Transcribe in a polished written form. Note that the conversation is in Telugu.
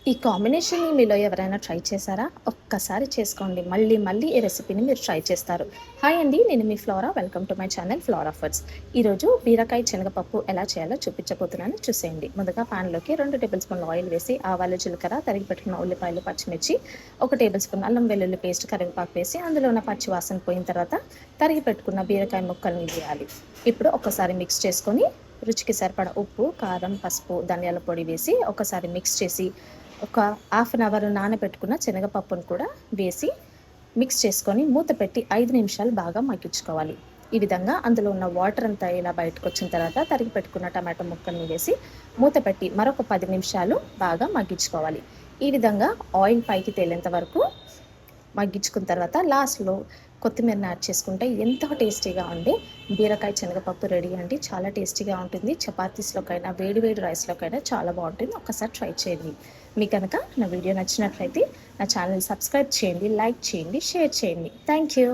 ఈ కాంబినేషన్‌ని మీలో ఎవరైనా ట్రై చేశారా? ఒక్కసారి చేసుకోండి. మళ్ళీ మళ్ళీ ఈ రెసిపీని మీరు ట్రై చేస్తారు. హాయ్ అండి. నేను మీ Flora. Welcome to my channel Flora foods. ఈరోజు బీరకాయ శనగపప్పు ఎలా చేయాలో చూపించబోతున్నాను చూసేయండి. ముందుగా పాన్‌లోకి 2 టేబుల్ స్పూన్ల ఆయిల్ వేసి ఆవాలు, జీలకర్ర, తరిగి పెట్టుకున్న ఉల్లిపాయలు, పచ్చిమిర్చి, 1 టేబుల్ స్పూన్ అల్లం వెల్లుల్లి పేస్ట్, కరివేపాకు వేసి అందులో ఉన్న పచ్చి వాసన పోయిన తర్వాత తరిగి పెట్టుకున్న బీరకాయ ముక్కల్ని వేయాలి. ఇప్పుడు ఒకసారి మిక్స్ చేసుకొని రుచికి సరిపడా ఉప్పు, కారం, పసుపు, ధనియాల పొడి వేసి ఒకసారి మిక్స్ చేసి ఒక హాఫ్ అన్ అవర్ నానబెట్టుకున్న శనగపప్పును కూడా వేసి మిక్స్ చేసుకొని మూత పెట్టి 5 నిమిషాలు బాగా మగ్గించుకోవాలి. ఈ విధంగా అందులో ఉన్న వాటర్ అంతా ఇలా బయటకు వచ్చిన తర్వాత తరిగి పెట్టుకున్న టమాటో ముక్కల్ని వేసి మూత పెట్టి మరొక 10 నిమిషాలు బాగా మగ్గించుకోవాలి. ఈ విధంగా ఆయిల్ పైకి తేలేంత వరకు మగ్గించుకున్న తర్వాత లాస్ట్లో కొత్తిమీరని యాడ్ చేసుకుంటే ఎంతో టేస్టీగా ఉండే బీరకాయ శనగపప్పు రెడీ అండి. చాలా టేస్టీగా ఉంటుంది. చపాతీస్లోకైనా వేడి వేడి రైస్లోకైనా చాలా బాగుంటుంది. ఒక్కసారి ట్రై చేయండి. మీకు కనుక నా వీడియో నచ్చినట్లయితే నా ఛానల్ సబ్స్క్రైబ్ చేయండి, లైక్ చేయండి, షేర్ చేయండి. Thank you.